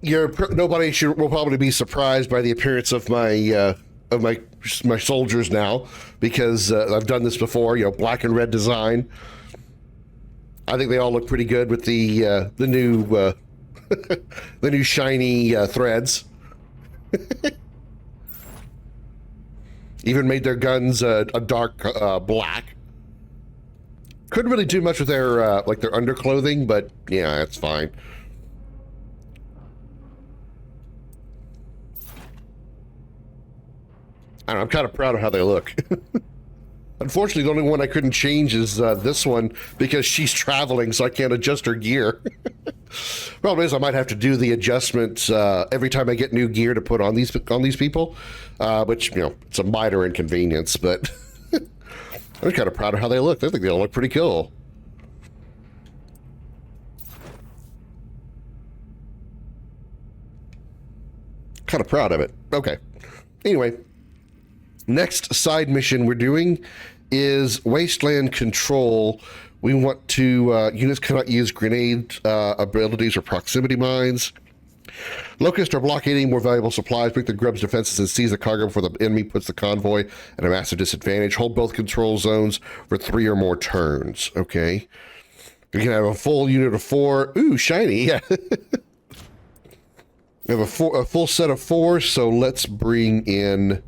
Nobody will probably be surprised by the appearance of my soldiers now, because I've done this before. Black and red design. I think they all look pretty good with the new the new shiny threads. Even made their guns a dark black. Couldn't really do much with their like their underclothing, but yeah, that's fine. I don't know, I'm kind of proud of how they look. Unfortunately, the only one I couldn't change is this one, because she's traveling, so I can't adjust her gear. Problem is, I might have to do the adjustments every time I get new gear to put on these people, which, it's a minor inconvenience, but I'm kind of proud of how they look. I think they all look pretty cool. Kind of proud of it. Okay. Anyway, next side mission we're doing is Wasteland Control. We want to, units cannot use grenade abilities or proximity mines. Locusts are blockading more valuable supplies, break the grub's defenses, and seize the cargo before the enemy puts the convoy at a massive disadvantage. Hold both control zones for 3 or more turns. Okay. We can have a full unit of 4. Ooh, shiny. Yeah. We have a full set of 4, so let's bring in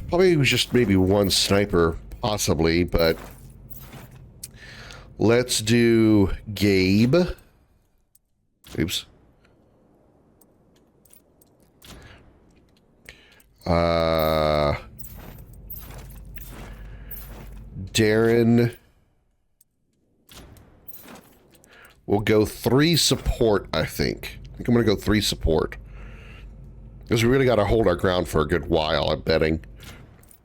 probably just maybe 1 sniper, possibly, but let's do Gabe. Oops. Darren. We'll go 3 support, I think. I think I'm going to go 3 support. Because we really got to hold our ground for a good while, I'm betting.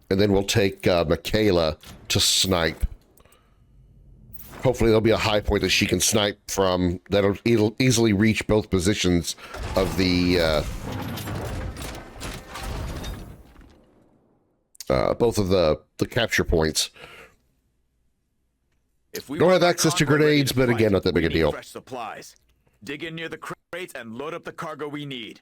And then we'll take Michaela to snipe. Hopefully there'll be a high point that she can snipe from, that'll easily reach both positions of the both of the capture points. If we don't have access to grenades, but again, not that big a deal. Fresh supplies. Dig in near the crates and load up the cargo we need.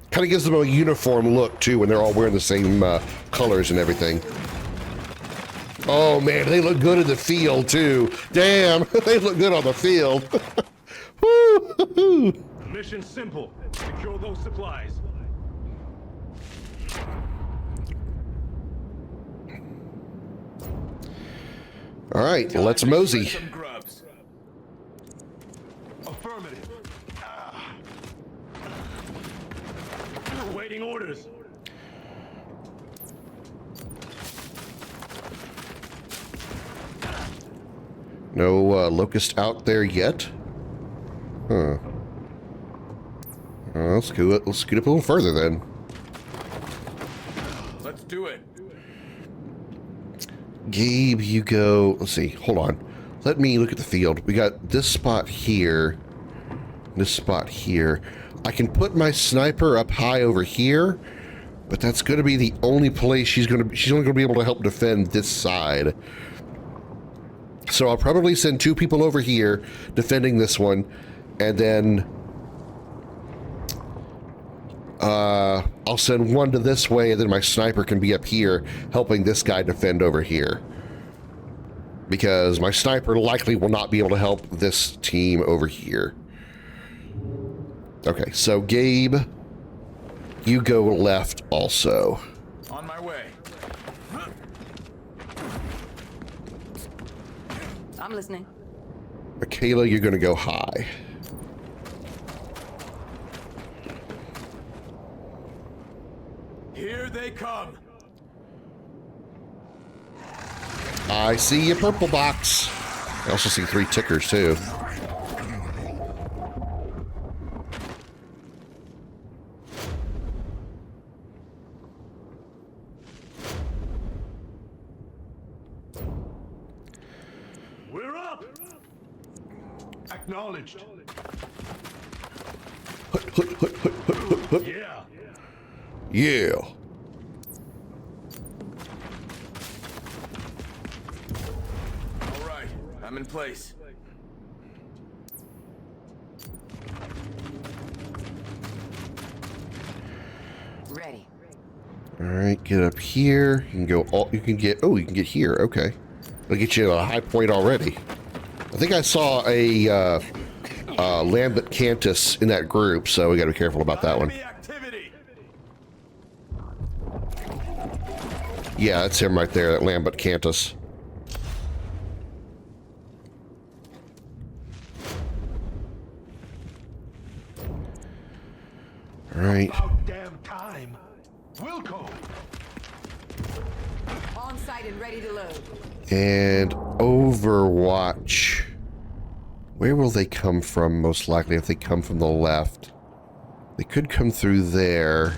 Kind of gives them a uniform look too when they're all wearing the same colors and everything. Oh man, they look good in the field too. Damn, they look good on the field. Woo! Mission simple. Secure those supplies. All right, let's mosey. Affirmative. We're waiting orders. No locust out there yet? Huh. Let's scoot up a little further then. Let's do it. Gabe, you go. Let's see. Hold on. Let me look at the field. We got this spot here. This spot here. I can put my sniper up high over here, but that's going to be the only place she's only going to be able to help defend this side. So I'll probably send 2 people over here defending this one, and then I'll send 1 to this way, and then my sniper can be up here helping this guy defend over here. Because my sniper likely will not be able to help this team over here. Okay, so Gabe, you go left also. On my way. I'm listening. Michaela, you're going to go high. Here they come. I see a purple box. I also see 3 tickers too. We're up. Acknowledged. Yeah. Yeah. All right, I'm in place. Ready. All right, get up here. You can go. You can get. Oh, you can get here. Okay, it'll get you at a high point already. I think I saw a Lambent Cantus in that group, so we got to be careful about that one. Enemy activity. Yeah, that's him right there, that Lambent Cantus. All right. About damn time. Wilco. On site and ready to load. And Overwatch. Where will they come from, most likely, if they come from the left? They could come through there.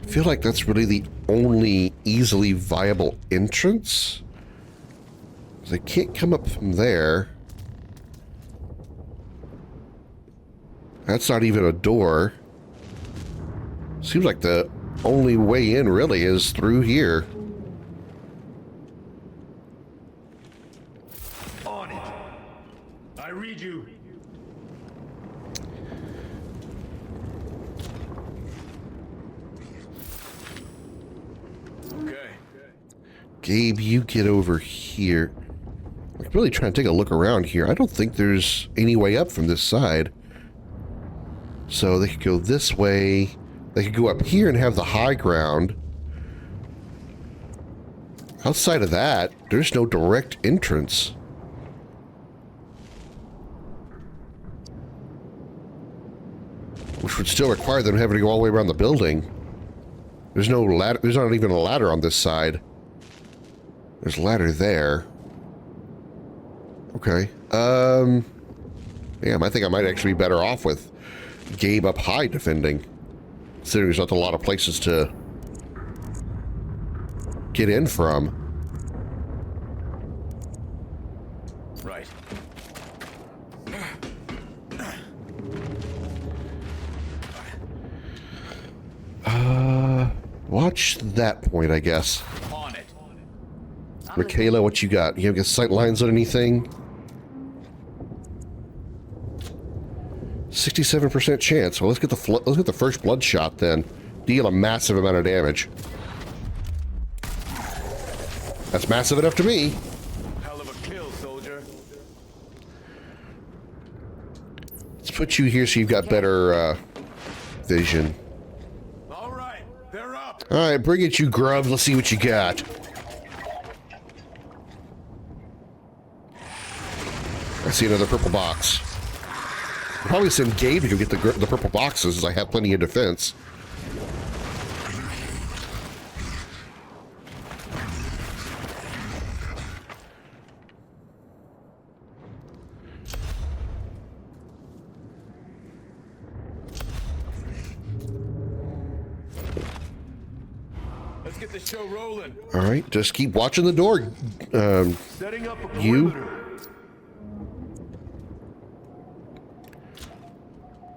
I feel like that's really the only easily viable entrance. They can't come up from there. That's not even a door. Seems like the only way in really is through here. On it. I read you. Okay. Gabe, you get over here. I'm really trying to take a look around here. I don't think there's any way up from this side. So they could go this way. They could go up here and have the high ground. Outside of that, there's no direct entrance. Which would still require them having to go all the way around the building. There's no ladder. There's not even a ladder on this side. There's a ladder there. Okay. Damn, I think I might actually be better off with Gabe up high defending. Considering there's not a lot of places to get in from. Right. Watch that point, I guess. On it. Michaela, what you got? You have sight lines on anything? 67% chance. Well, let's get the first bloodshot then. Deal a massive amount of damage. That's massive enough to me. Hell of a kill, soldier. Let's put you here so you've got better vision. All right, they're up. All right, bring it, you grubs. Let's see what you got. I see another purple box. I'll probably send Gabe to go get the purple boxes, as I have plenty of defense. Let's get the show rolling. All right, just keep watching the door. Setting up a You? perimeter.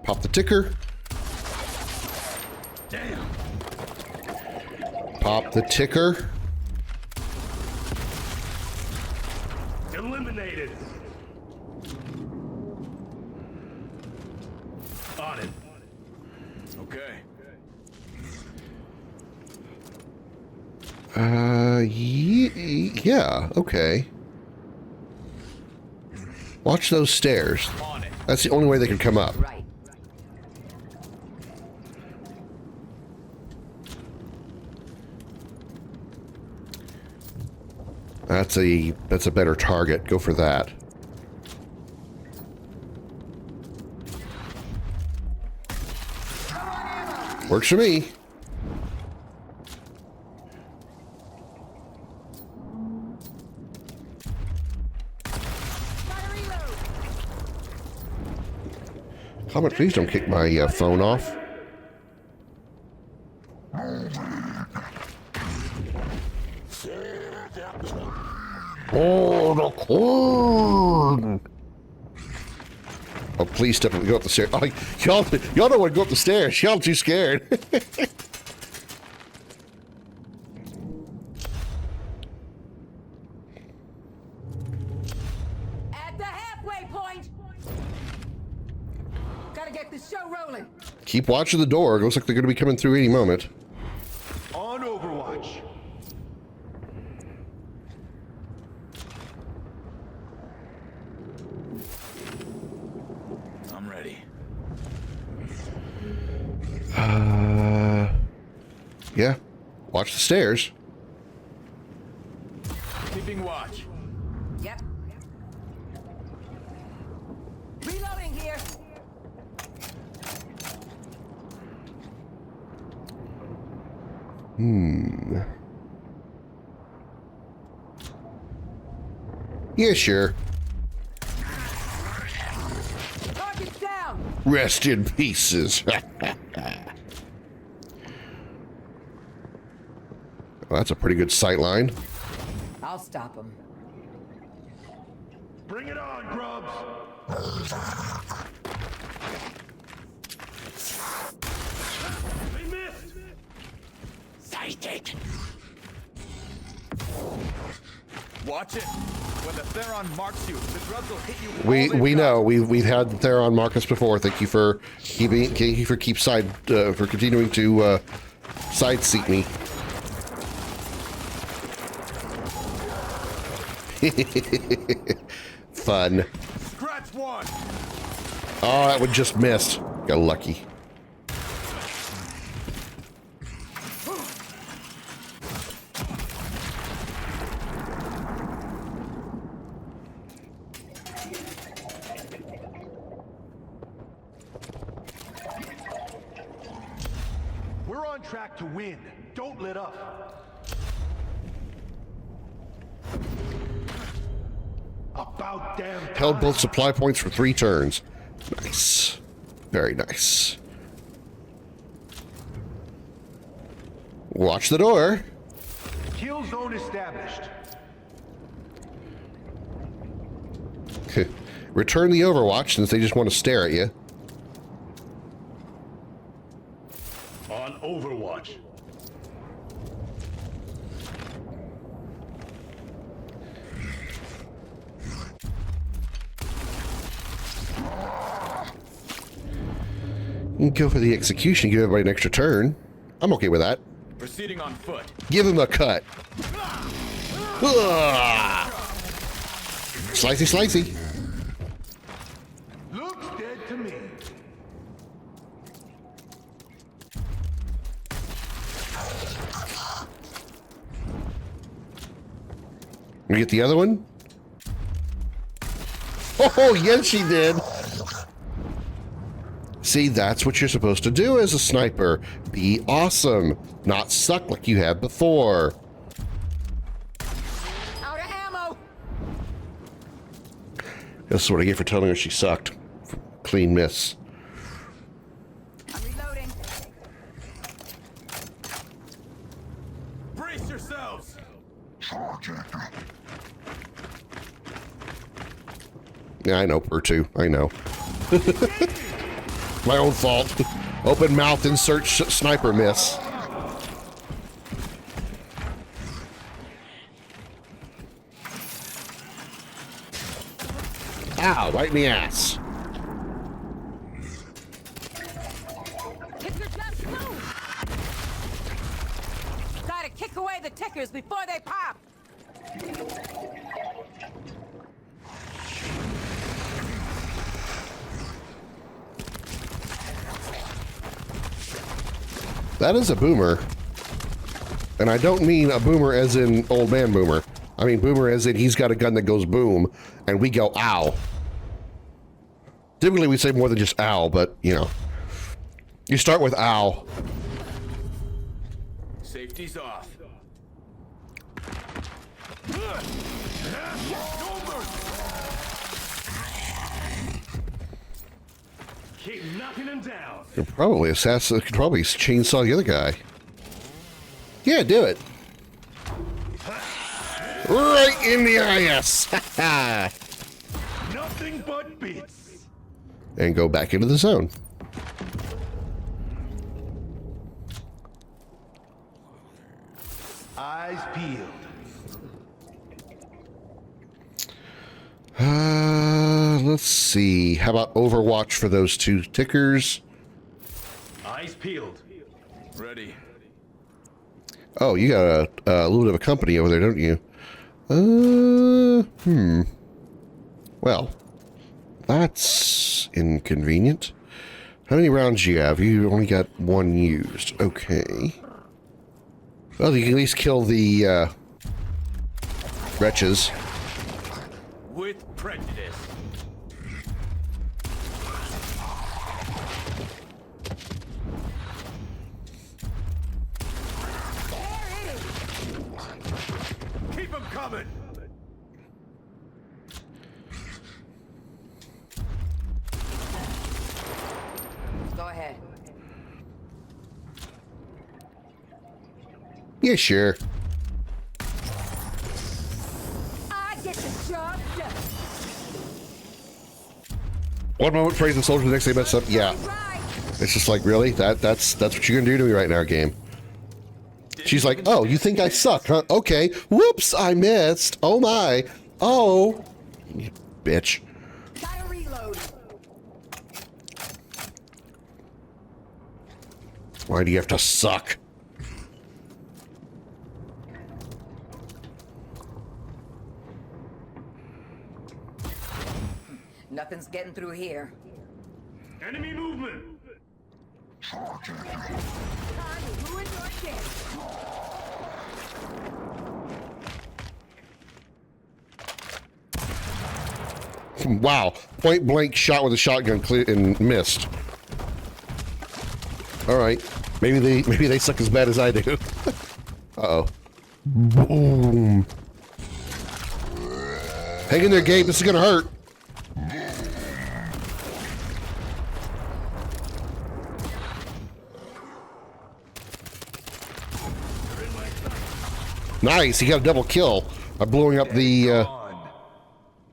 Pop the ticker. Damn. Pop the ticker. Eliminated. On it. Okay. Yeah, okay. Watch those stairs. On it. That's the only way they can come up. Right. That's a better target. Go for that. Works for me. Comment, please don't kick my phone off. Oh, the corn! Oh, please step up and go up the stairs. Oh, y'all don't want to go up the stairs. Y'all too scared. At the halfway point. Gotta get this show rolling. Keep watching the door. It looks like they're going to be coming through any moment. On Overwatch. I'm ready. Yeah. Watch the stairs. Keeping watch. Yep. Reloading here. Yeah, sure. Target's down. Rest in pieces. Well, that's a pretty good sight line. I'll stop him. Bring it on, grubs. They missed. Sighted. Watch it. When the Theron marks you, the grubs will hit you. with all We they've got. know we've had Theron mark us before. Thank you for continuing to side seat me. Fun. Scratch one. Oh, that one just missed. Got lucky. We're on track to win. Don't let up. About damn time. Held both supply points for 3 turns. Nice. Very nice. Watch the door. Kill zone established. Return the Overwatch since they just want to stare at you. On Overwatch. You can go for the execution, give everybody an extra turn. I'm okay with that. Proceeding on foot. Give him a cut. Ugh. Slicey, slicey. Looks dead to me. You get the other one? Oh, yes, she did. See, that's what you're supposed to do as a sniper. Be awesome, not suck like you have before. Out of ammo. This is what I get for telling her she sucked. Clean miss. I'm reloading. Brace yourselves. Yeah, I know, per two. I know. My own fault. Open mouth, insert sniper miss. Ow, right in the ass. Ticker jump move. Gotta kick away the tickers before they pop. That is a boomer. And I don't mean a boomer as in old man boomer. I mean boomer as in he's got a gun that goes boom, and we go ow. Typically we say more than just ow, but you know. You start with ow. Safety's off. Keep knocking him down. Could probably assassin, could probably chainsaw the other guy. Yeah, do it. Right in the IS. Nothing but beats. And go back into the zone. Eyes peeled. let's see. How about Overwatch for those two tickers? Eyes peeled. Ready. Oh, you got a little bit of a company over there, don't you? Well, that's inconvenient. How many rounds do you have? You only got one used. Okay. Well, you can at least kill the wretches. With prejudice. Keep them coming. Go ahead. Yeah, sure. I get the job done. One moment praising soldiers, the next they mess up. Yeah. Right. It's just like, really? That's what you're gonna do to me right now, game. She's like, oh, you think I suck, huh? Okay. Whoops, I missed. Oh my. Oh. You bitch. Gotta reload. Why do you have to suck? Nothing's getting through here. Enemy movement. Time to ruin your day. Wow. Point blank shot with a shotgun clear and missed. All right. Maybe they suck as bad as I do. Uh-oh. Boom. Hang in there, Gabe. This is gonna hurt. Nice. He got a double kill by blowing up the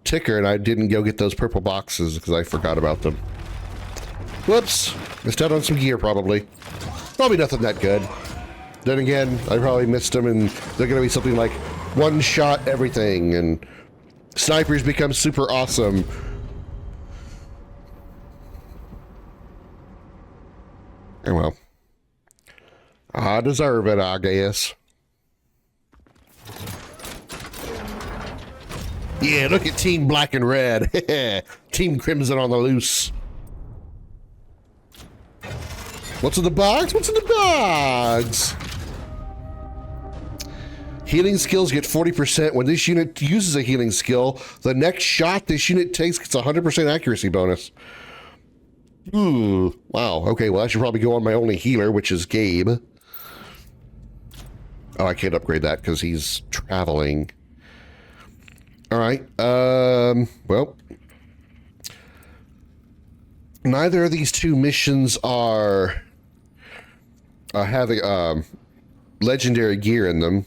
ticker, and I didn't go get those purple boxes because I forgot about them. Whoops. Missed out on some gear, probably. Probably nothing that good. Then again, I probably missed them, and they're going to be something like one-shot everything, and snipers become super awesome. And well, I deserve it, I guess. Yeah, look at Team Black and Red. Team Crimson on the loose. What's in the box? What's in the box? Healing skills get 40%. When this unit uses a healing skill, the next shot this unit takes gets a 100% accuracy bonus. Ooh, wow. Okay, well, I should probably go on my only healer, which is Gabe. Oh, I can't upgrade that because he's traveling. All right. Well, neither of these two missions are having legendary gear in them.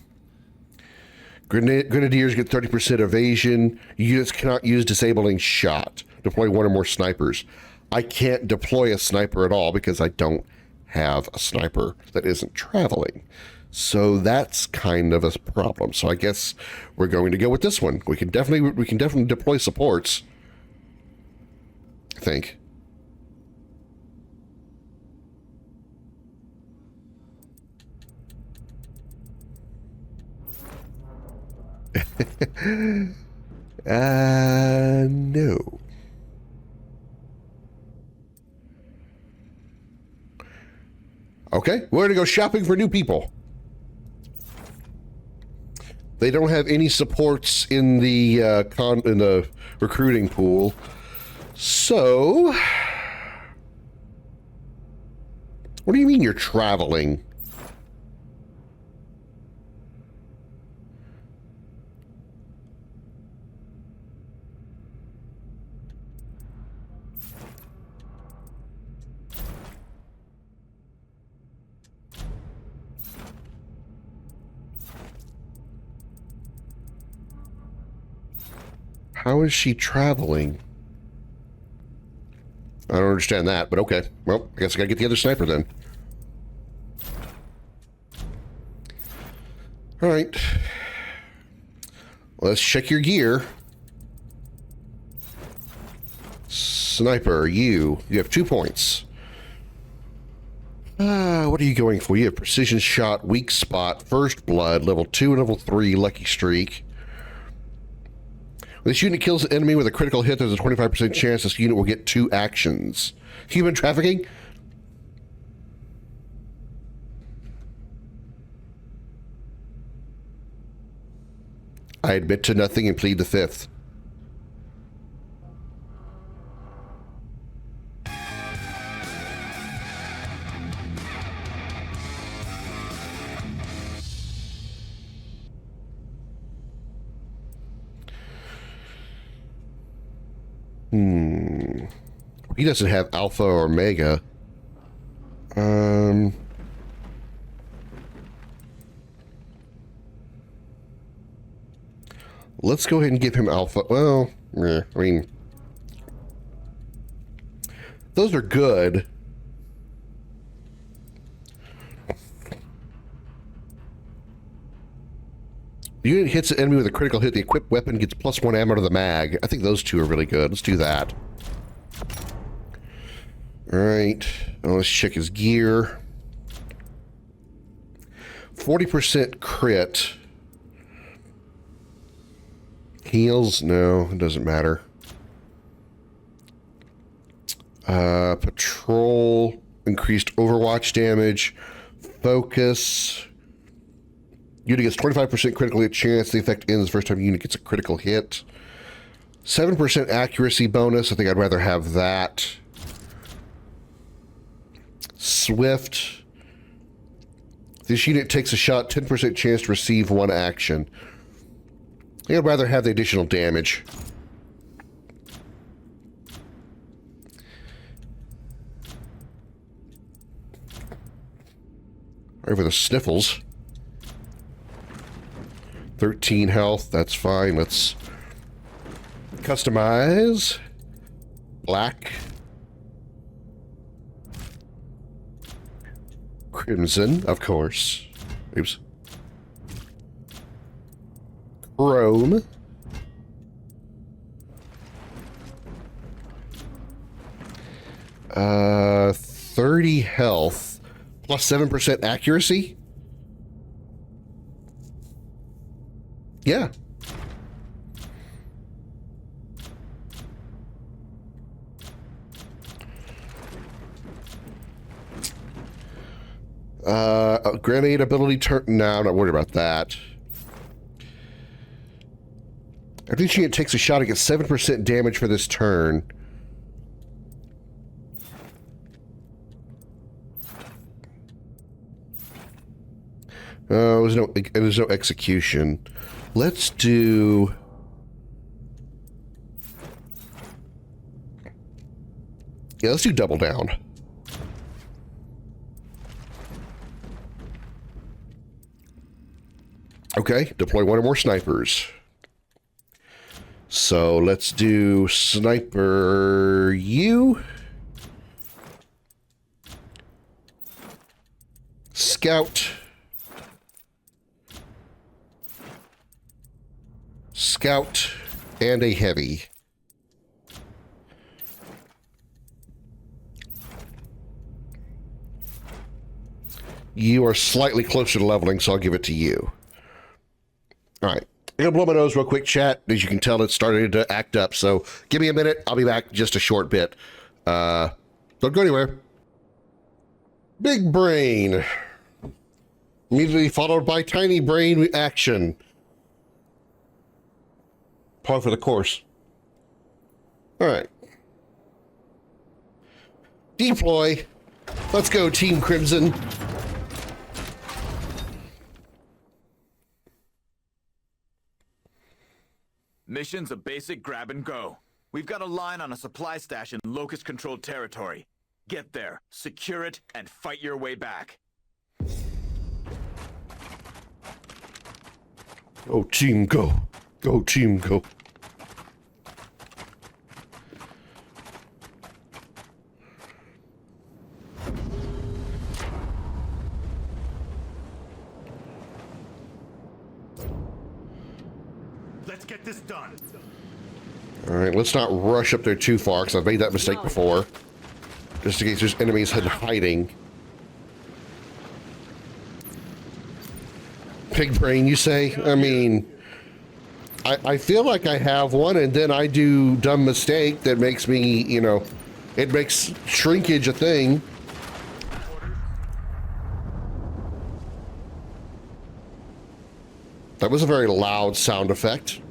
Grenadiers get 30% evasion. Units cannot use disabling shot. Deploy one or more snipers. I can't deploy a sniper at all because I don't have a sniper that isn't traveling. So that's kind of a problem. So I guess we're going to go with this one. We can definitely deploy supports, I think. No. Okay, we're gonna go shopping for new people. They don't have any supports in the in the recruiting pool, so what do you mean you're traveling? How is she traveling? I don't understand that, but okay. Well, I guess I gotta get the other sniper then. All right. Let's check your gear. Sniper, you have 2 points. What are you going for? You have precision shot, weak spot, first blood, level 2 and level 3, lucky streak. When this unit kills an enemy with a critical hit, there's a 25% chance this unit will get 2 actions. Human trafficking? I admit to nothing and plead the fifth. He doesn't have Alpha or Omega. Let's go ahead and give him Alpha. Well, I mean, those are good. The unit hits an enemy with a critical hit. The equipped weapon gets +1 ammo to the mag. I think those two are really good. Let's do that. Alright. Let's check his gear. 40% crit. Heals? No, it doesn't matter. Patrol. Increased overwatch damage. Focus. Unit gets 25% critical hit chance. The effect ends the first time the unit gets a critical hit. 7% accuracy bonus. I think I'd rather have that. Swift. This unit takes a shot. 10% chance to receive 1 action. I think I'd rather have the additional damage. Over the sniffles. 13 health, that's fine. Let's customize. Black. Crimson, of course. Oops. Chrome. Uh, 30 health plus 7% accuracy. Yeah. Grenade ability turn. No, I'm not worried about that. I think she takes a shot. It gets 7% damage for this turn. There's no execution. Let's do. Yeah, let's do double down. Okay, deploy 1 or more snipers. So let's do sniper you. Scout. Scout and a heavy. You are slightly closer to leveling, so I'll give it to you. All right. I'm going to blow my nose real quick, chat. As you can tell, it's starting to act up. So give me a minute. I'll be back just a short bit. Don't go anywhere. Big brain. Immediately followed by tiny brain action. Par for the course. All right. Deploy. Let's go, Team Crimson. Mission's a basic grab and go. We've got a line on a supply stash in locust-controlled territory. Get there, secure it, and fight your way back. Go, team, go. Go, team, go. Let's get this done. All right, let's not rush up there too far because I've made that mistake before. Just in case there's enemies hiding. Pig brain, you say? I mean, I feel like I have one, and then I do dumb mistake that makes me, you know, it makes shrinkage a thing. That was a very loud sound effect.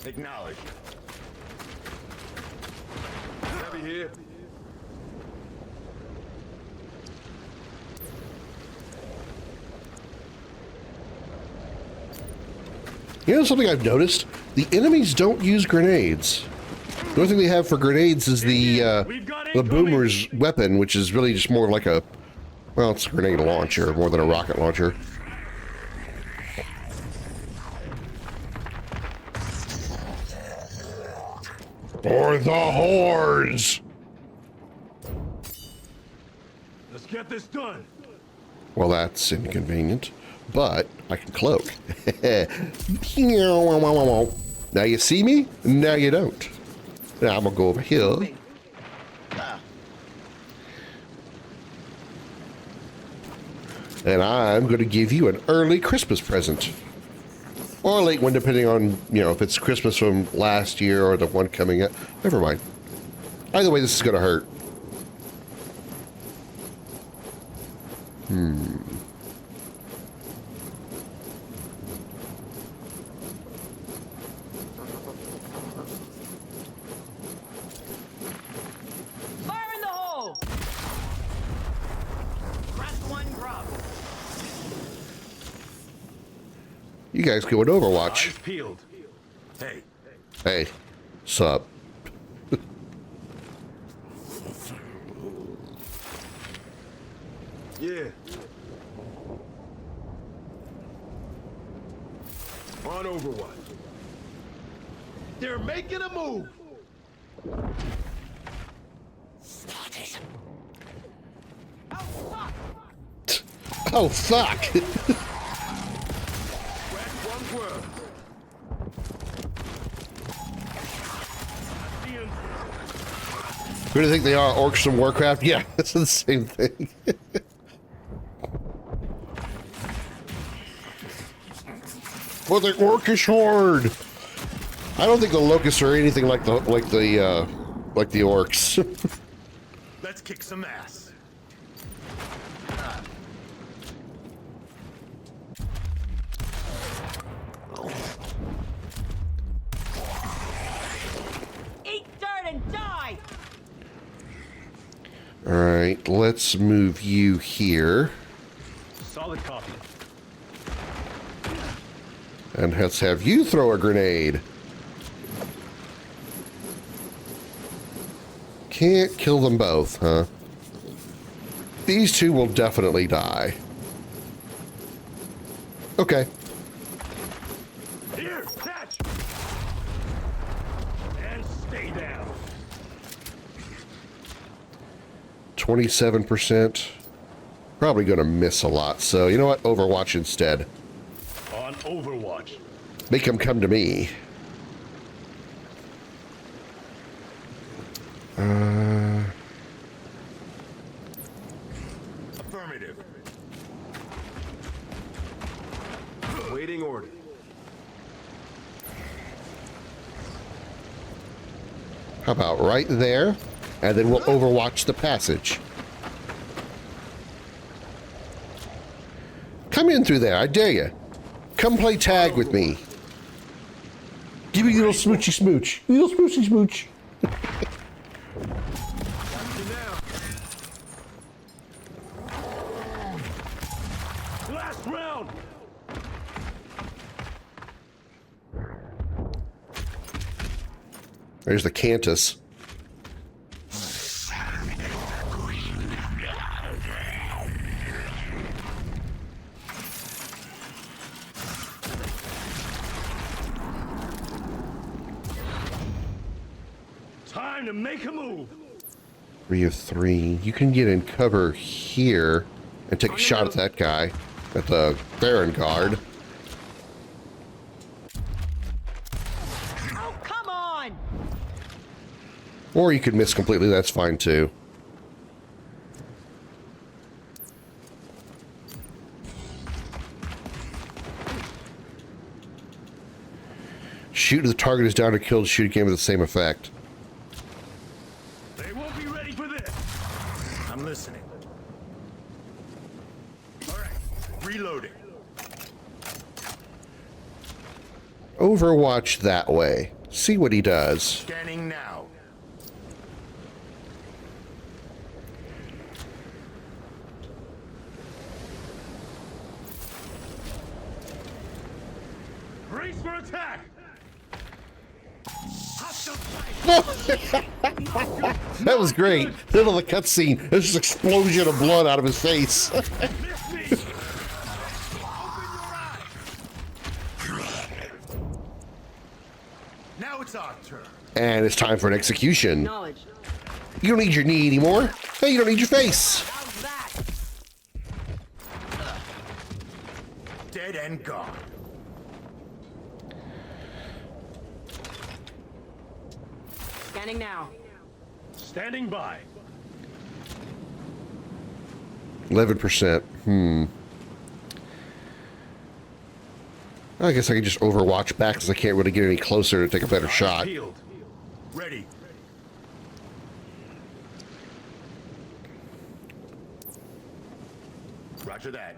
Acknowledged. Heavy here. You know something I've noticed? The enemies don't use grenades. The only thing they have for grenades is the boomer's weapon, which is really just more like a, well, it's a grenade launcher more than a rocket launcher. For the hordes! Let's get this done. Well, that's inconvenient, but I can cloak. Now you see me, now you don't. Now I'm gonna go over here. And I'm gonna give you an early Christmas present. Or a late one, depending on, you know, if it's Christmas from last year or the one coming up. Never mind. Either way, this is gonna hurt. Fire in the hole! Press one grub. You guys go in Overwatch. Eyes peeled. Hey, Hey, sup? Yeah. On Overwatch. They're making a move. Oh, fuck! One word. Who do you think they are? Orcs from Warcraft? Yeah, it's the same thing. For the orcish horde. I don't think the locusts are anything like the orcs. Let's kick some ass. Eat dirt and die! All right, let's move you here, Solid copy. and let's have you throw a grenade. Can't kill them both, huh? These two will definitely die. Okay. Here, catch. And stay down. 27%. Probably going to miss a lot. So, you know what? Overwatch instead. On Overwatch. Make them come to me. Affirmative. Waiting order. How about right there? And then we'll overwatch the passage. Come in through there. I dare you. Come play tag with me. Give me a little smoochy smooch. Little smoochy smooch. Last round. There's the Cantus. Time to make a move. 3 of 3. You can get in cover here and take a shot at that guy. at the Baron guard. Oh, come on! Or you could miss completely, that's fine too. Shoot the target is down or killed, shoot again with the same effect. They won't be ready for this. I'm listening. All right, reloading. Overwatch that way. See what he does. Scanning now. Brace for attack. That was great. Middle of the cutscene, there's this explosion of blood out of his face. Miss me. Now it's our turn. And it's time for an execution. Knowledge. You don't need your knee anymore. Hey, you don't need your face. How's that? Dead and gone. Scanning now. Standing by. 11%. I guess I can just overwatch back because I can't really get any closer to take a better shot. Healed. Ready. Roger that.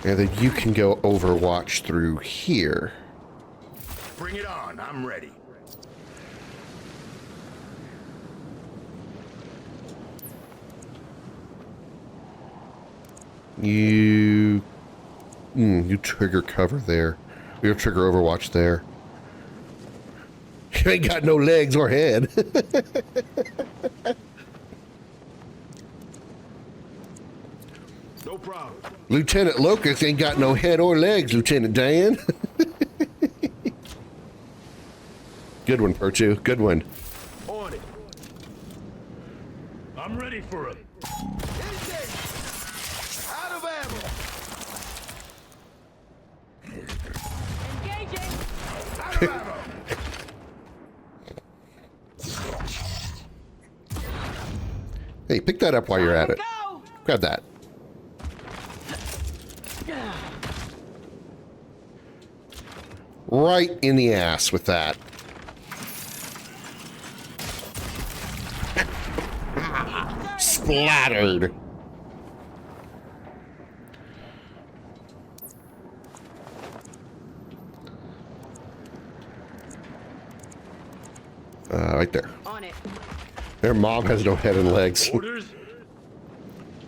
And then you can go overwatch through here. Bring it on. I'm ready. You trigger cover there. You trigger overwatch there. You ain't got no legs or head. No problem. Lieutenant Locust ain't got no head or legs, Lieutenant Dan. Good one, Perchu. Good one. On it. I'm ready for it. Out of ammo. Engaging. Out of ammo. Hey, pick that up while you're at it. Go! Grab that. Right in the ass with that. Splattered. Right there. On it. Their mom has no head and legs. Orders.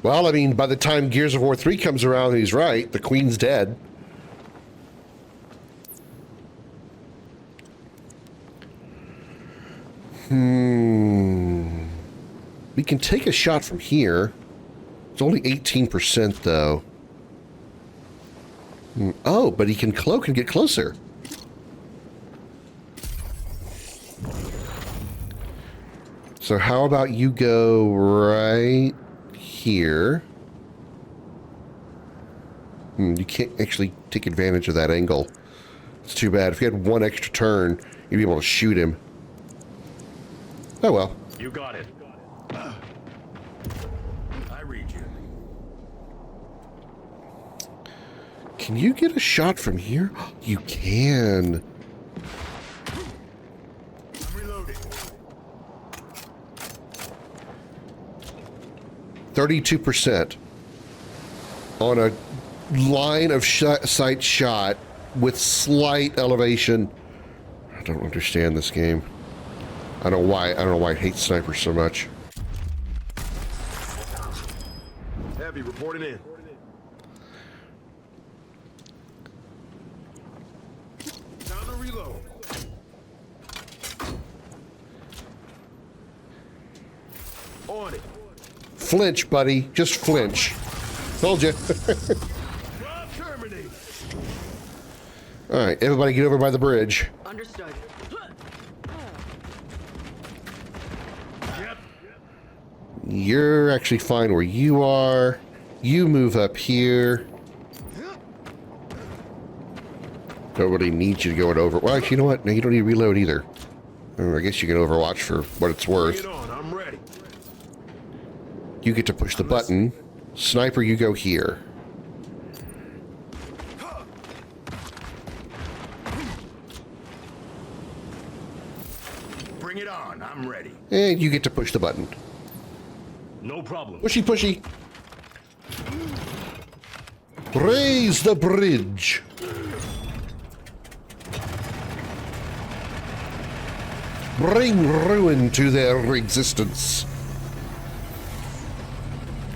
Well, I mean, by the time Gears of War 3 comes around, he's right. The Queen's dead. We can take a shot from here. It's only 18% though. Oh, but he can cloak and get closer. So how about you go right here? You can't actually take advantage of that angle. It's too bad. If you had one extra turn, you'd be able to shoot him. Oh well. You got it. I read you. Can you get a shot from here? You can. I'm reloading. 32% on a line of sight shot with slight elevation. I don't understand this game. I don't know why I hate snipers so much. Heavy reporting in. Time to reload. On it. Flinch, buddy. Just flinch. Told you. Rob terminate. All right, everybody get over by the bridge. Understood. Yep. You're actually fine where you are. You move up here. Don't really need you to go it over. Well, actually, you know what? No, you don't need to reload either. I guess you can overwatch for what it's worth. Bring it on, I'm ready. You get to push the button. Sniper, you go here. Bring it on, I'm ready. And you get to push the button. No problem. Pushy, pushy. Raise the bridge. Bring ruin to their existence.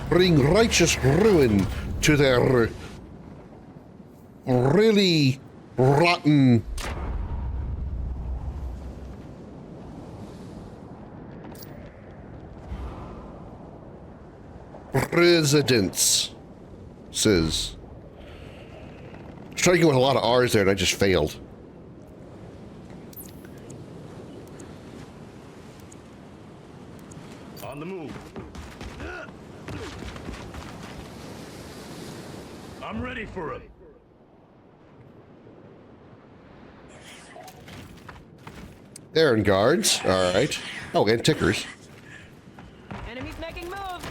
Bring righteous ruin to their really rotten residents. Says. I was trying to go with a lot of R's there and I just failed. On the move. I'm ready for it. There and guards. All right. Oh, and tickers. Enemies making moves.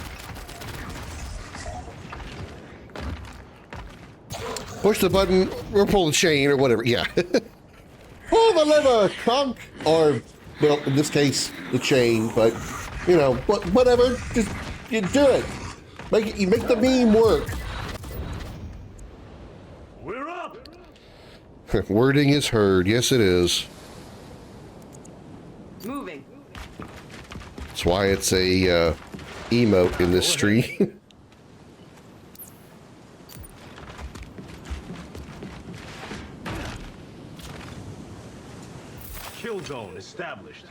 Push the button or pull the chain or whatever. Yeah. Pull the lever, conk. Or, well, in this case, the chain. But, you know, whatever. Just you do it. You make the meme work. We're up. Wording is heard. Yes, it is. Moving. That's why it's a emote in this stream. Kill zone established.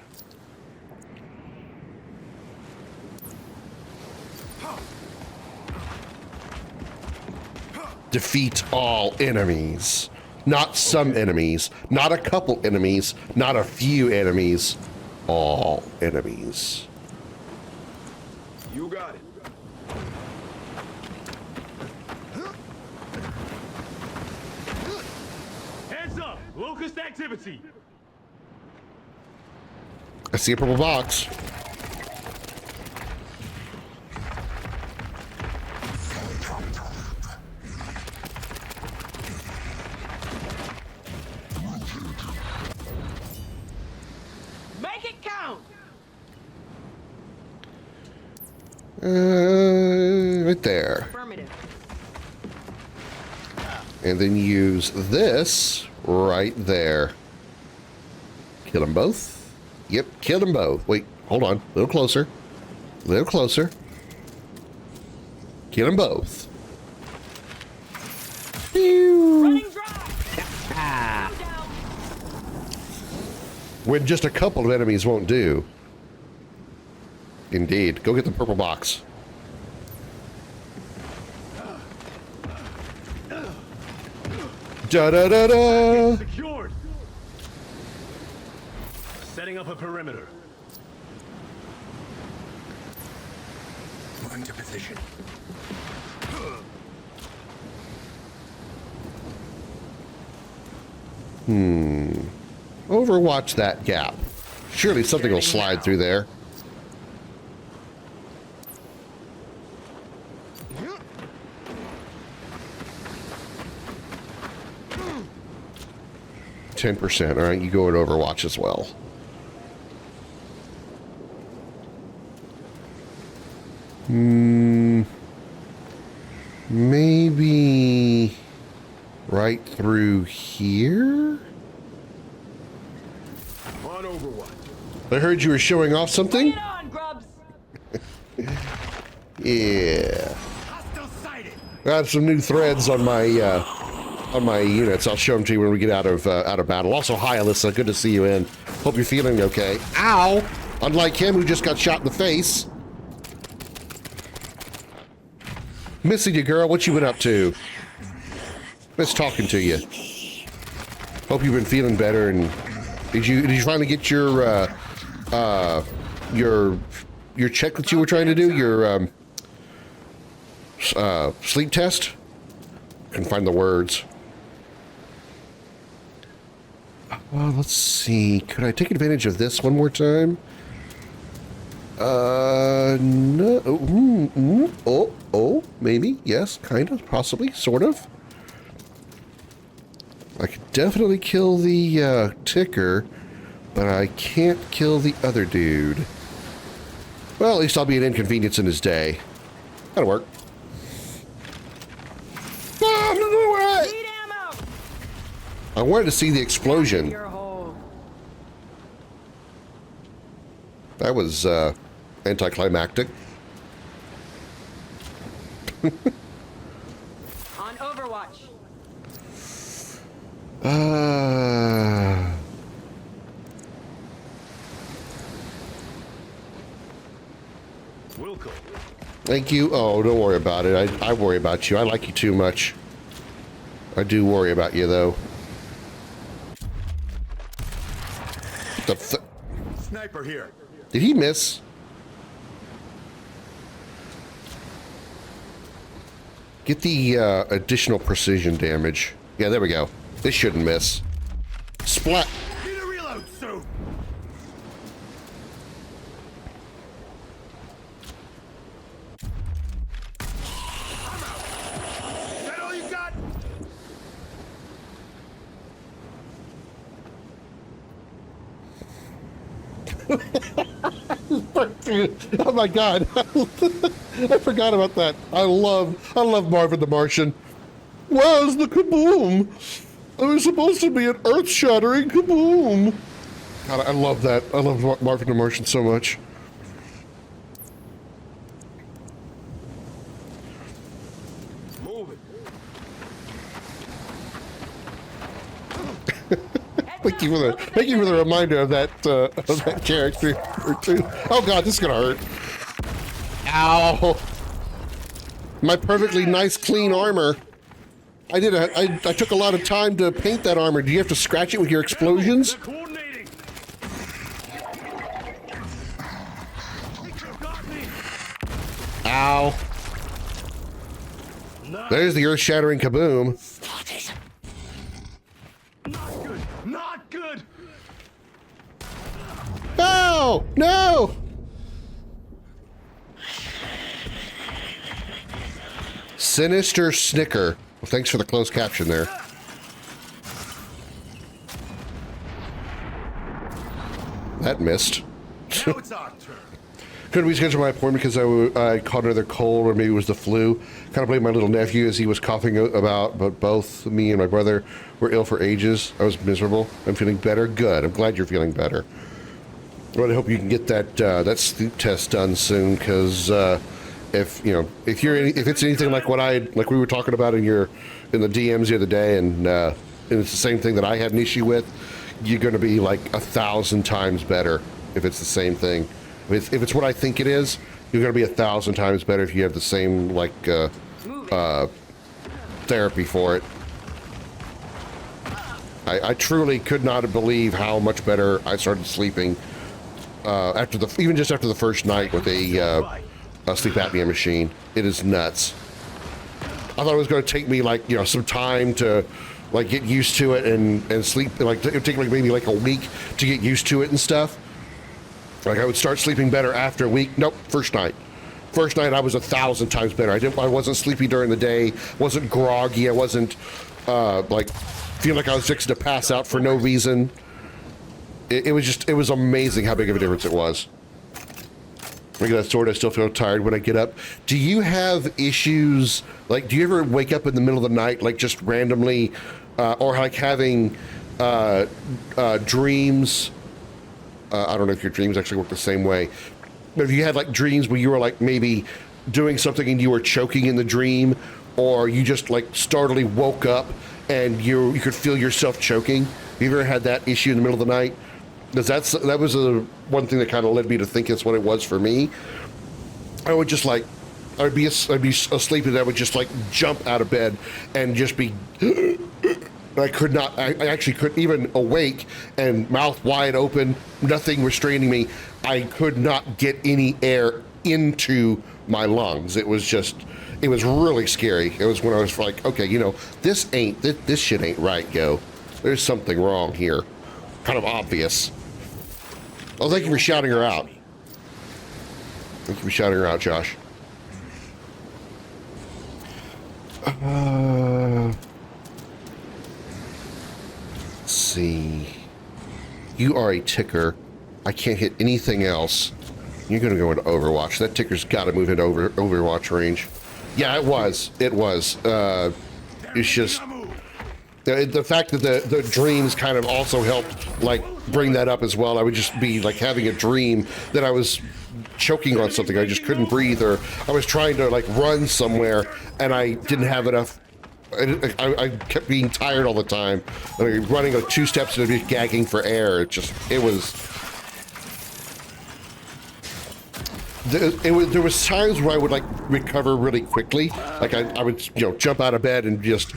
Defeat all enemies. Not some enemies. Not a couple enemies. Not a few enemies. All enemies. You got it. Heads up! Locust activity! I see a purple box. Make it count. Right there. Affirmative. And then use this right there. Kill them both. Yep, kill them both. Wait, hold on. A little closer. A little closer. Kill them both. Running dry. When just a couple of enemies won't do. Indeed. Go get the purple box. Da-da-da-da! Secured! Setting up a perimeter. Moving to position. Overwatch that gap. Surely something will slide through there. %. All right, you go at Overwatch as well. Maybe right through here? On Overwatch. I heard you were showing off something? Bring it on, grubs. Yeah. Hostile sighted. I have some new threads on my units. I'll show them to you when we get out of battle. Also, hi, Alyssa. Good to see you in. Hope you're feeling okay. Ow! Unlike him, who just got shot in the face. Missing you, girl. What you been up to? Nice talking to you. Hope you've been feeling better. And did you finally get your your check that you were trying to do, your sleep test. Couldn't find the words. Well, let's see. Could I take advantage of this one more time? No. Oh, maybe. Yes, kind of, possibly, sort of. I could definitely kill the ticker, but I can't kill the other dude. Well, at least I'll be an inconvenience in his day. That'll work. Need ammo. I wanted to see the explosion. Your hole. That was anticlimactic. On Overwatch. Wilco. Thank you. Oh, don't worry about it. I worry about you. I like you too much. I do worry about you, though. Sniper here. Did he miss? Get the additional precision damage. Yeah, there we go. This shouldn't miss. Splat. Need a reload soon. I'm out. Is that all you got? Oh my god. I forgot about that. I love Marvin the Martian. Where's the kaboom? It was supposed to be an earth-shattering kaboom. God, I love that. I love Marvin the Martian so much. Move it. Thank you for the reminder of that character or two. Oh god, this is gonna hurt. Ow! My perfectly nice, clean armor. I took a lot of time to paint that armor. Do you have to scratch it with your explosions? They're coordinating. Got me. Ow! There's the earth-shattering kaboom. Not good. Not good. No! No! Sinister Snicker. Well, thanks for the closed caption there. That missed. Now it's our turn. Couldn't reschedule my appointment because I caught another cold, or maybe it was the flu. Kind of blamed my little nephew as he was coughing about, but both me and my brother were ill for ages. I was miserable. I'm feeling better. Good. I'm glad you're feeling better. Well, I hope you can get that sleep test done soon, because if it's anything like we were talking about in the DMs the other day, and it's the same thing that I had an issue with, you're going to be like 1,000 times better if it's the same thing. If it's what I think it is, you're going to be 1,000 times better if you have the same therapy for it. I truly could not believe how much better I started sleeping even just after the first night with a sleep apnea machine. It is nuts. I thought it was going to take me some time to get used to it and sleep. It would take maybe a week to get used to it and stuff. I would start sleeping better after a week. Nope, first night. First night I was 1,000 times better. I wasn't sleepy during the day, wasn't groggy, I wasn't feeling like I was fixing to pass out for no reason. It was amazing how big of a difference it was. Look at that sword, I still feel tired when I get up. Do you have issues, do you ever wake up in the middle of the night, just randomly, or having dreams? I don't know if your dreams actually work the same way, but if you had dreams where you were maybe doing something and you were choking in the dream, or you just startledly woke up and you could feel yourself choking. Have you ever had that issue in the middle of the night? Because that was one thing that kind of led me to think that's what it was for me. I would just I'd be asleep and I would just jump out of bed and just be I could not, I actually couldn't even awake and mouth wide open, nothing restraining me. I could not get any air into my lungs. It was really scary. It was when I was like, okay, you know, this shit ain't right, yo. There's something wrong here. Kind of obvious. Oh, thank you for shouting her out. Thank you for shouting her out, Josh. Let's see. You are a ticker. I can't hit anything else. You're gonna go into Overwatch. That ticker's got to move into Overwatch range. Yeah, it was. It was. It's just the fact that the dreams kind of also helped, like, bring that up as well. I would just be like having a dream that I was choking on something. I just couldn't breathe, or I was trying to like run somewhere and I didn't have enough. I kept being tired all the time. Like, running like 2 steps and just gagging for air. It was. There was times where I would like recover really quickly. Like I would, you know, jump out of bed and just,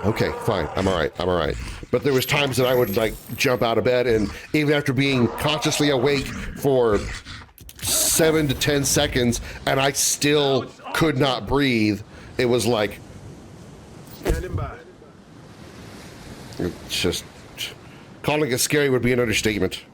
okay, fine, I'm all right. But there was times that I would like jump out of bed, and even after being consciously awake for 7 to 10 seconds, and I still could not breathe. It was like, it's just, calling it scary would be an understatement.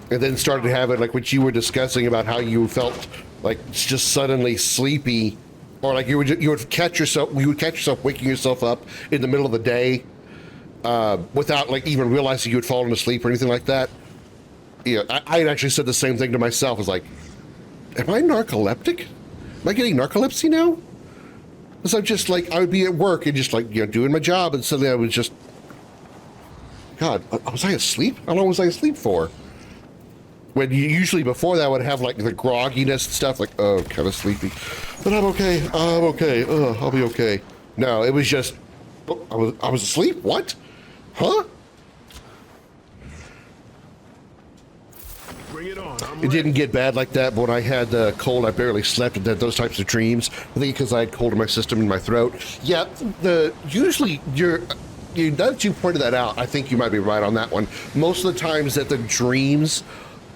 And then started to have it like what you were discussing about how you felt like just suddenly sleepy, or like you would catch yourself waking yourself up in the middle of the day without like even realizing you had fallen asleep or anything like that. Yeah, I had actually said the same thing to myself. I was like, am I narcoleptic? Am I getting narcolepsy now? Because I'm just like, I would be at work and just like, you know, doing my job, and suddenly I was just, God, was I asleep? How long was I asleep for? When usually before that I would have like the grogginess and stuff, like, oh, kind of sleepy, but I'm okay. I'm okay. I'll be okay. No, it was just, oh, I was asleep. What? Huh? Bring it on. It didn't get bad like that, but when I had the cold, I barely slept and had those types of dreams. I think because I had cold in my system, in my throat. Yeah, usually now that you pointed that out, I think you might be right on that one. Most of the times that the dreams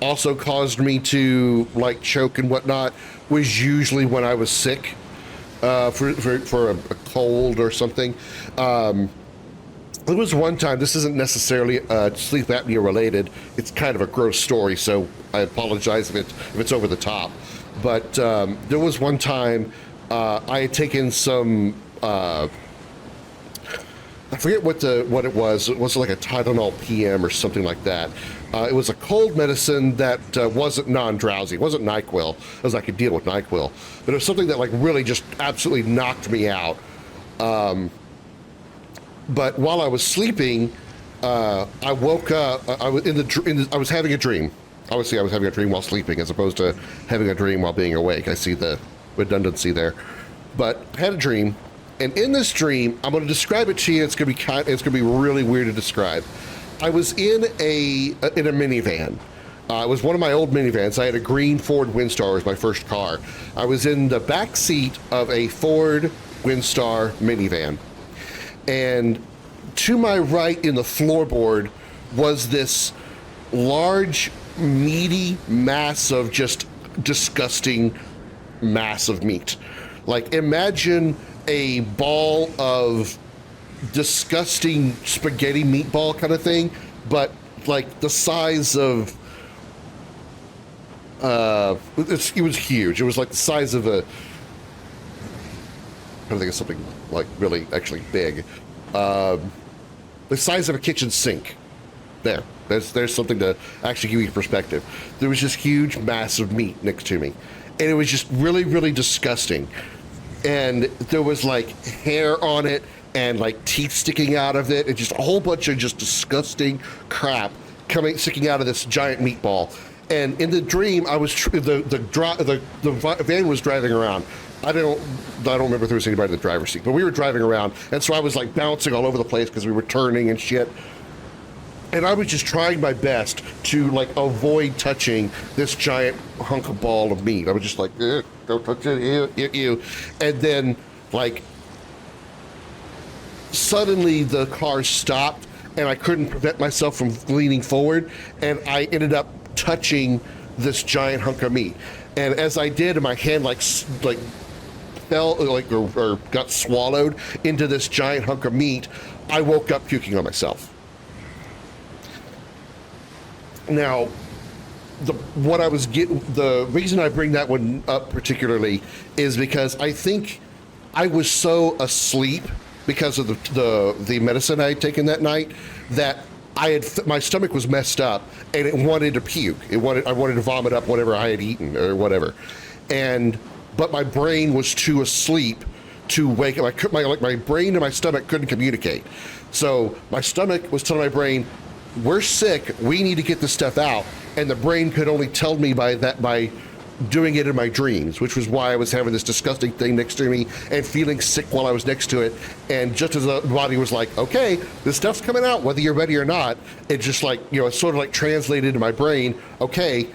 also caused me to like choke and whatnot was usually when I was sick for a cold or something. There was one time, this isn't necessarily sleep apnea related, it's kind of a gross story, so I apologize if it's over the top, but there was one time I had taken some I forget what it was. It was like a Tylenol PM or something like that. It was a cold medicine that wasn't non-drowsy. It wasn't NyQuil, as I could deal with NyQuil. But it was something that like really just absolutely knocked me out. But while I was sleeping, I woke up. I was having a dream. Obviously, I was having a dream while sleeping, as opposed to having a dream while being awake. I see the redundancy there. But I had a dream. And in this dream, I'm going to describe it to you. It's going to be really weird to describe. I was in a minivan. It was one of my old minivans. I had a green Ford Windstar. It was my first car. I was in the back seat of a Ford Windstar minivan. And to my right in the floorboard was this large, meaty mass of just disgusting mass of meat. Like, imagine a ball of disgusting spaghetti meatball kind of thing, but like the size of it was huge. It was like the size of a, I don't think it's something like really actually big, the size of a kitchen sink. There's something to actually give you perspective. There was this huge mass of meat next to me, and it was just really, really disgusting. And there was like hair on it and like teeth sticking out of it, and just a whole bunch of just disgusting crap sticking out of this giant meatball. And in the dream, I was the van was driving around. I don't remember if there was anybody in the driver's seat, but we were driving around, and so I was like bouncing all over the place because we were turning and shit. And I was just trying my best to like avoid touching this giant hunk of ball of meat. I was just like, don't touch it, ew. And then like suddenly the car stopped and I couldn't prevent myself from leaning forward, and I ended up touching this giant hunk of meat. And as I did, my hand like fell like or got swallowed into this giant hunk of meat, I woke up puking on myself. Now, the reason I bring that one up particularly is because I think I was so asleep because of the medicine I had taken that night that my stomach was messed up and it wanted to puke. I wanted to vomit up whatever I had eaten or whatever, but my brain was too asleep to wake up. My brain and my stomach couldn't communicate, so my stomach was telling my brain, "We're sick. We need to get this stuff out," and the brain could only tell me by doing it in my dreams, which was why I was having this disgusting thing next to me and feeling sick while I was next to it. And just as the body was like, okay, this stuff's coming out, whether you're ready or not, it just like, it sort of like translated to my brain, okay,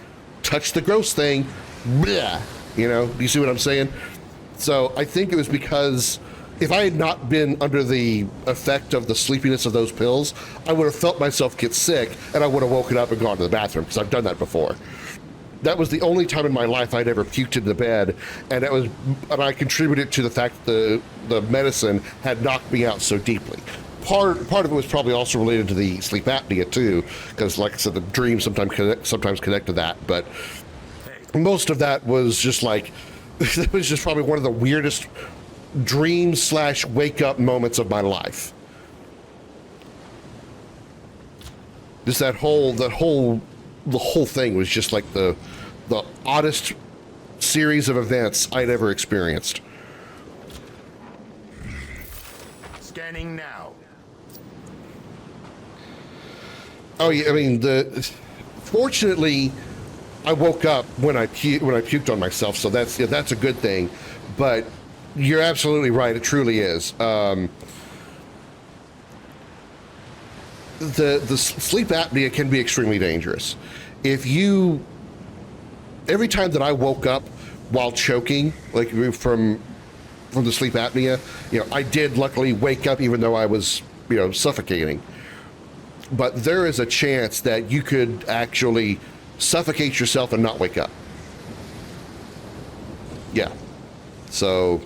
touch the gross thing, bleh, do you see what I'm saying? So I think it was because if I had not been under the effect of the sleepiness of those pills, I would have felt myself get sick and I would have woken up and gone to the bathroom, because I've done that before. That was the only time in my life I'd ever puked in the bed, and I contributed to the fact that the medicine had knocked me out so deeply. Part of it was probably also related to the sleep apnea too, because like I said, the dreams sometimes connect to that. But most of that was just like, it was just probably one of the weirdest dream/wake up moments of my life. Just the whole thing was just like the oddest series of events I'd ever experienced. Scanning now. Oh yeah, I mean fortunately I woke up when I puked on myself, so that's a good thing. But you're absolutely right, it truly is. The sleep apnea can be extremely dangerous. Every time that I woke up while choking, like from the sleep apnea, I did luckily wake up even though I was, suffocating. But there is a chance that you could actually suffocate yourself and not wake up. Yeah. So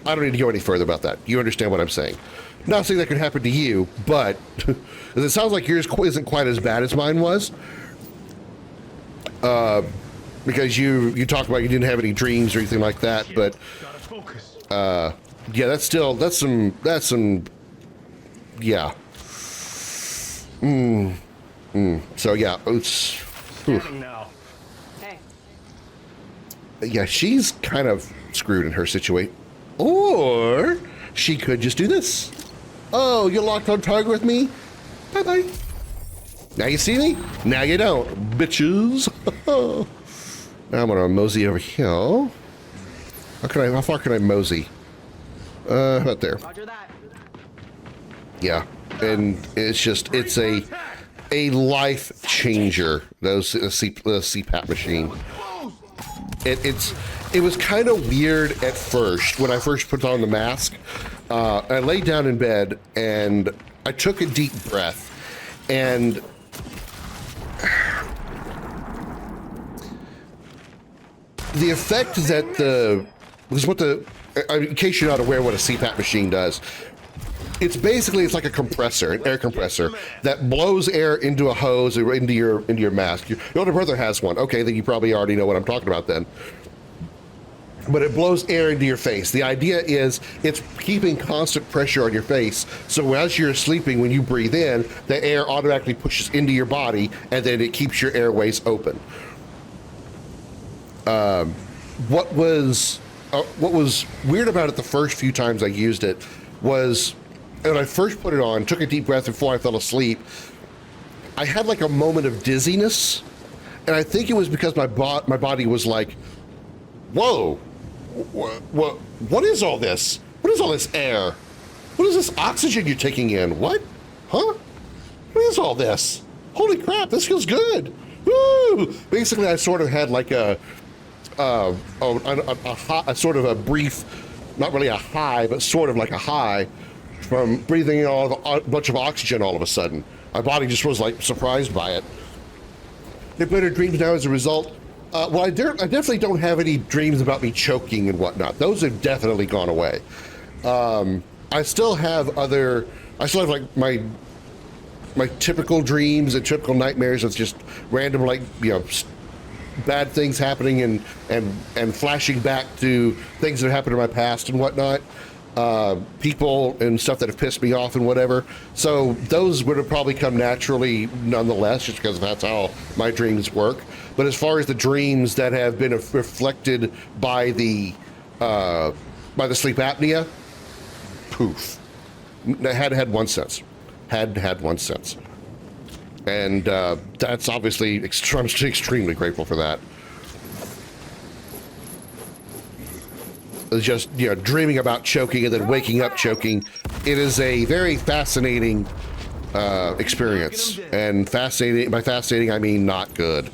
I don't need to go any further about that. You understand what I'm saying. Not saying that could happen to you, but it sounds like yours isn't quite as bad as mine was. Because you talked about you didn't have any dreams or anything like that, but yeah, that's some yeah. So yeah, it's Now. Hey. yeah, she's kind of screwed in her situation. Or she could just do this. Oh, you're locked on target with me? Bye-bye. Now you see me? Now you don't, bitches. Now I'm gonna mosey over here. How far can I mosey? About there. Roger that. Yeah, and it's a life changer. The CPAP machine. It was kind of weird at first when I first put on the mask. I laid down in bed and I took a deep breath, and the effect that in case you're not aware what a CPAP machine does, it's like a compressor, an air compressor that blows air into a hose or into your mask. Your older brother has one. Okay, then you probably already know what I'm talking about then. But it blows air into your face. The idea is it's keeping constant pressure on your face, so as you're sleeping, when you breathe in, the air automatically pushes into your body, and then it keeps your airways open. What was weird about it the first few times I used it was, when I first put it on, took a deep breath before I fell asleep, I had like a moment of dizziness, and I think it was because my body was like, whoa, what is all this? What is all this air? What is this oxygen you're taking in? What? Huh? What is all this? Holy crap, this feels good. Woo! Basically, I sort of had like a sort of a brief, not really a high, but sort of like a high from breathing in a bunch of oxygen all of a sudden. My body just was like surprised by it. They better dreams now as a result. Well, I definitely don't have any dreams about me choking and whatnot. Those have definitely gone away. I still have like my typical dreams and typical nightmares of just random, like, bad things happening and flashing back to things that happened in my past and whatnot. People and stuff that have pissed me off and whatever. So those would have probably come naturally nonetheless, just because that's how my dreams work. But as far as the dreams that have been reflected by the sleep apnea, poof. Had one sense. Had one sense. And that's obviously, I'm extremely grateful for that. It's just, dreaming about choking and then waking up choking. It is a very fascinating experience. And fascinating, by fascinating, I mean not good.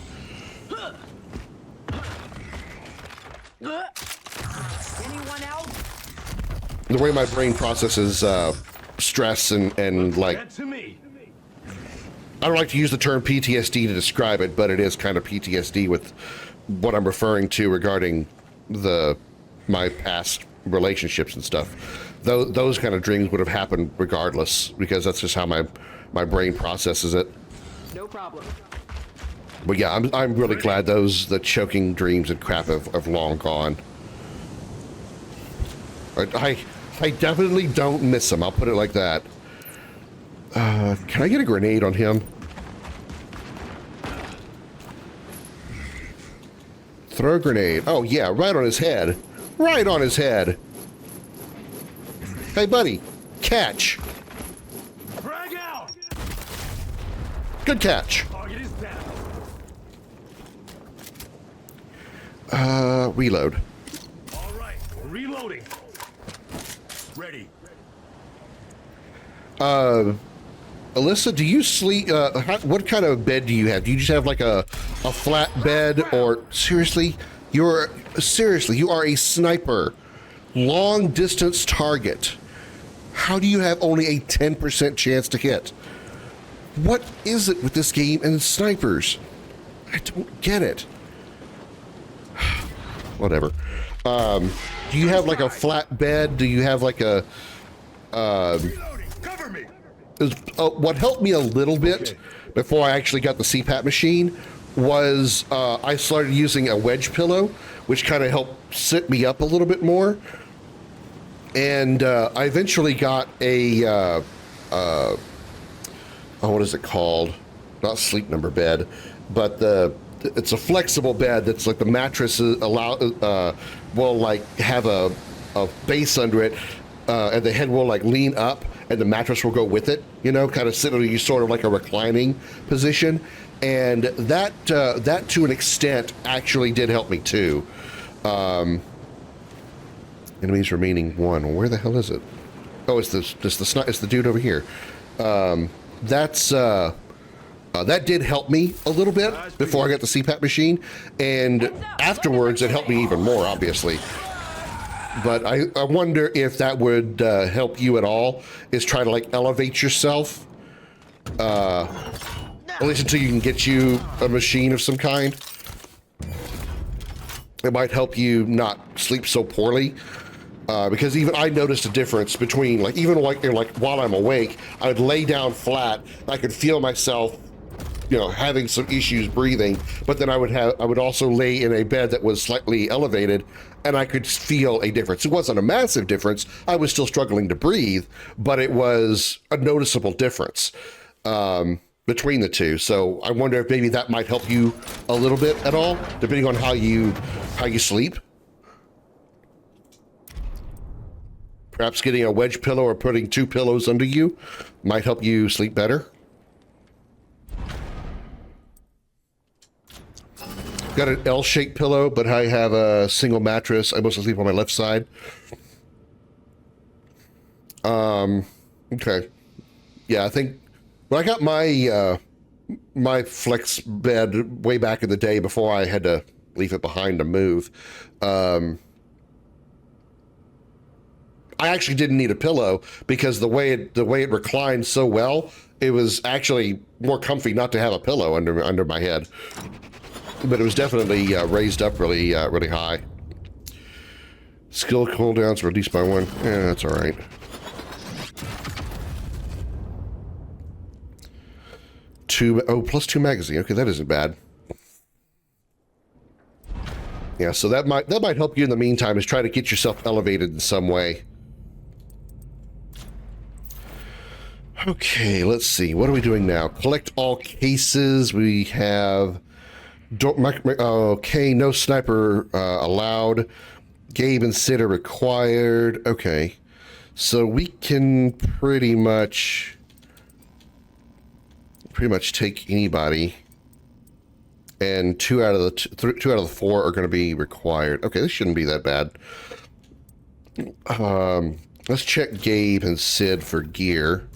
Anyone else? The way my brain processes stress and like, I don't like to use the term PTSD to describe it, but it is kind of PTSD with what I'm referring to regarding my past relationships and stuff. Those kind of dreams would have happened regardless, because that's just how my brain processes it. No problem. But yeah, I'm really glad the choking dreams and crap have long gone. I definitely don't miss him. I'll put it like that. Can I get a grenade on him? Throw a grenade. Oh yeah, right on his head. Right on his head. Hey buddy, catch. Frag out! Good catch. Target is down. Reload. All right, reloading. Ready. Alyssa, do you sleep, what kind of bed do you have? Do you just have like a flat bed, or seriously, you are a sniper, long distance target. How do you have only a 10% chance to hit? What is it with this game and snipers? I don't get it. Whatever. Do you have like a flat bed? Do you have like a, Reloading. Cover me. what helped me a little bit before I actually got the CPAP machine was I started using a wedge pillow, which kind of helped sit me up a little bit more. And I eventually got a, what is it called? Not Sleep Number bed, but it's a flexible bed that's like the mattress will like have a base under it, and the head will like lean up and the mattress will go with it, kind of sit on you sort of like a reclining position. And that to an extent actually did help me too. Enemies remaining one. Well, where the hell is it? Oh, it's the dude over here. That did help me a little bit before I got the CPAP machine, and afterwards it helped me even more, obviously. But I wonder if that would help you at all, is try to like elevate yourself, at least until you can get you a machine of some kind. It might help you not sleep so poorly. Because even I noticed a difference between like while I'm awake, I would lay down flat. I could feel myself, having some issues breathing. But then I would also lay in a bed that was slightly elevated, and I could feel a difference. It wasn't a massive difference. I was still struggling to breathe, but it was a noticeable difference between the two. So I wonder if maybe that might help you a little bit at all, depending on how you sleep. Perhaps getting a wedge pillow or putting 2 pillows under you might help you sleep better. Got an L-shaped pillow, but I have a single mattress. I mostly sleep on my left side. Okay. Yeah, I think When I got my my flex bed way back in the day before I had to leave it behind to move, I actually didn't need a pillow because the way it reclined so well, it was actually more comfy not to have a pillow under my head. But it was definitely raised up really really high. Skill cooldowns reduced by 1. Yeah, that's all right. Plus 2 magazine. Okay, that isn't bad. Yeah, so that might help you in the meantime, is try to get yourself elevated in some way. Okay, let's see. What are we doing now? Collect all cases. We have... Okay, no sniper allowed. Gabe and Sid are required. Okay. So we can pretty much take anybody. And 2 out of the 4 are going to be required. Okay, this shouldn't be that bad. Let's check Gabe and Sid for gear.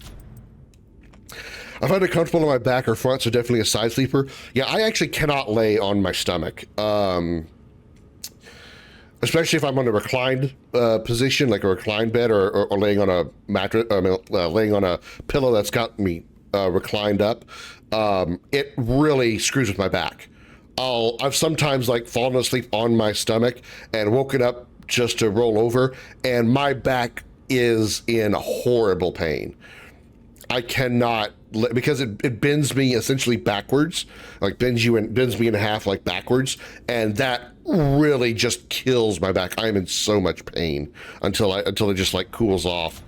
I find it comfortable on my back or front, so definitely a side sleeper. Yeah, I actually cannot lay on my stomach. Especially if I'm on a reclined position, like a reclined bed, or laying on a mattress, laying on a pillow that's got me reclined up. It really screws with my back. I've sometimes like fallen asleep on my stomach and woken up just to roll over, and my back is in horrible pain. I cannot, because it bends me essentially backwards, like bends me in half like backwards, and that really just kills my back. I am in so much pain until it just like cools off,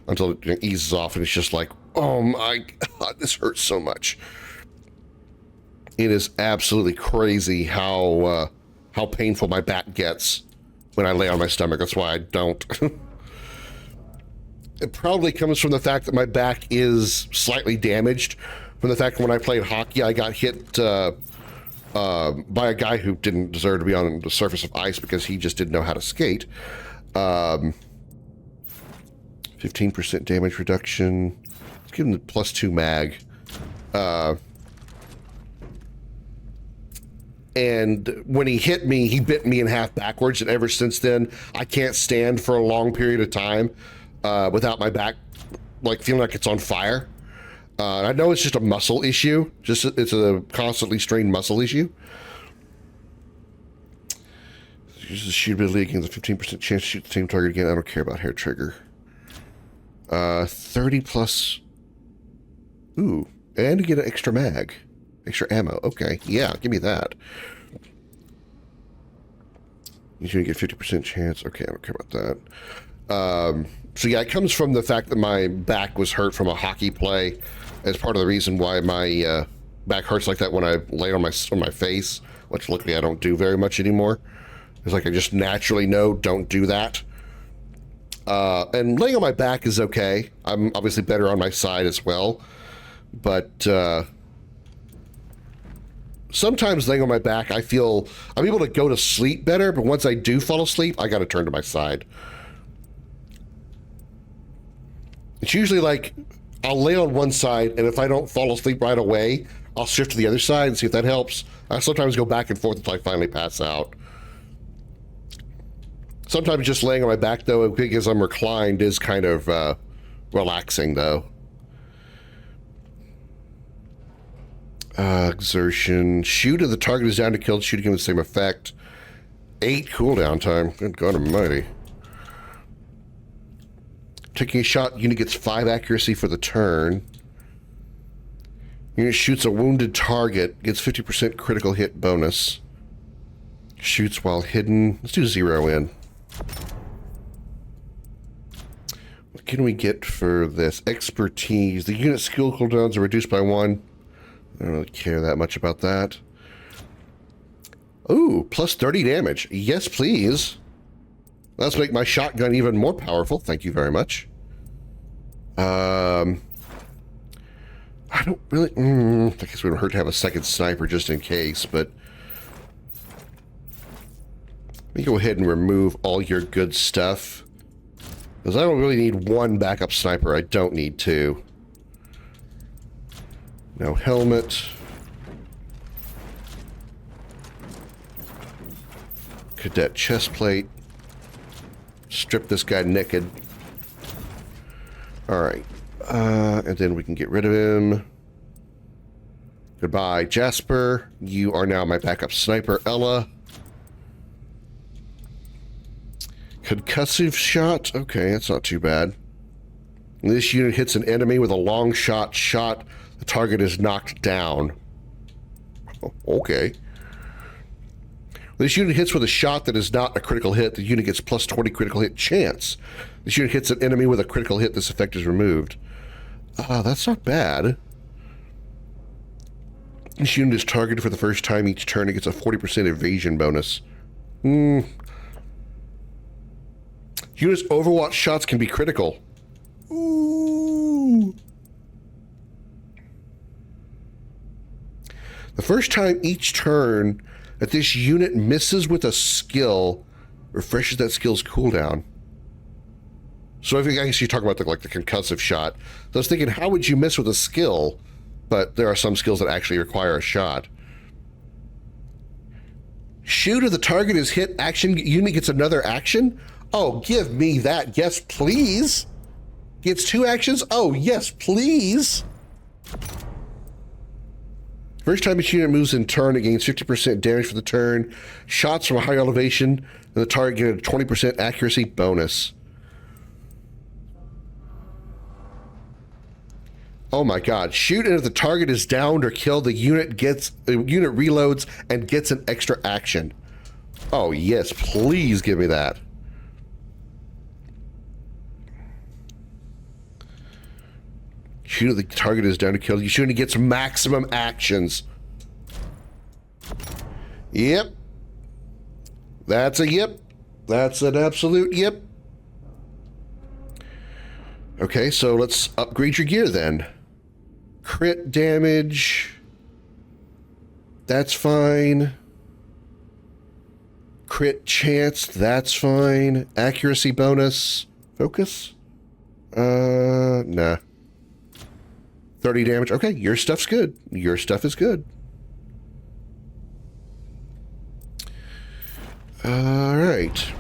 until it eases off, and it's just like, oh my God, this hurts so much. It is absolutely crazy how painful my back gets when I lay on my stomach. That's why I don't. It probably comes from the fact that my back is slightly damaged from the fact that when I played hockey, I got hit by a guy who didn't deserve to be on the surface of ice because he just didn't know how to skate. 15% damage reduction. Let's give him the plus 2 mag. And when he hit me, he bit me in half backwards, and ever since then, I can't stand for a long period of time without my back like feeling like it's on fire. I know it's just a muscle issue, it's a constantly strained muscle issue. Use the shoot ability against a 15% chance to shoot the same target again. I don't care about hair trigger. 30 plus. Ooh, and get an extra mag. Extra ammo. Okay, yeah, give me that. You're gonna get 50% chance. Okay, I don't care about that. So yeah, it comes from the fact that my back was hurt from a hockey play as part of the reason why my back hurts like that when I lay on my face, which luckily I don't do very much anymore. It's like I just naturally know don't do that. And laying on my back is okay. I'm obviously better on my side as well, but sometimes laying on my back, I feel I'm able to go to sleep better, but once I do fall asleep, I gotta turn to my side. It's usually like I'll lay on one side, and if I don't fall asleep right away, I'll shift to the other side and see if that helps. I sometimes go back and forth until I finally pass out. Sometimes just laying on my back, though, because I'm reclined, is kind of relaxing, though. Exertion. Shoot if the target is down to kill, shooting him with the same effect. 8 cooldown time. Good God almighty. Taking a shot, unit gets 5 accuracy for the turn. Unit shoots a wounded target, gets 50% critical hit bonus. Shoots while hidden. Let's do 0 in. What can we get for this? Expertise. The unit skill cooldowns are reduced by 1. I don't really care that much about that. Ooh, plus 30 damage. Yes, please. Let's make my shotgun even more powerful. Thank you very much. I don't really... I guess it would hurt to have a second sniper just in case, but... Let me go ahead and remove all your good stuff. Because I don't really need 1 backup sniper. I don't need 2. No helmet. Cadet chest plate. Strip this guy naked. Alright. And then we can get rid of him. Goodbye, Jasper. You are now my backup sniper, Ella. Concussive shot. Okay, that's not too bad. This unit hits an enemy with a long shot. The target is knocked down. Oh, okay. This unit hits with a shot that is not a critical hit. The unit gets plus 20 critical hit chance. This unit hits an enemy with a critical hit. This effect is removed. That's not bad. This unit is targeted for the first time each turn. It gets a 40% evasion bonus. Unit's Overwatch shots can be critical. Ooh. The first time each turn that this unit misses with a skill, refreshes that skill's cooldown. So I guess you talk about the concussive shot. So I was thinking, how would you miss with a skill? But there are some skills that actually require a shot. Shoot if the target is hit. Action unit gets another action. Oh, give me that. Yes, please. Gets 2 actions. Oh, yes, please. First time each unit moves in turn, it gains 50% damage for the turn. Shots from a high elevation, and the target gets a 20% accuracy bonus. Oh my god. Shoot, and if the target is downed or killed, the unit reloads and gets an extra action. Oh yes, please give me that. Shoot, if the target is down to kill, you shoot and it gets maximum actions. Yep. That's a yep. That's an absolute yep. Okay, so let's upgrade your gear then. Crit damage. That's fine. Crit chance. That's fine. Accuracy bonus. Focus? Nah. 30 damage. Okay, your stuff's good. Your stuff is good. All right.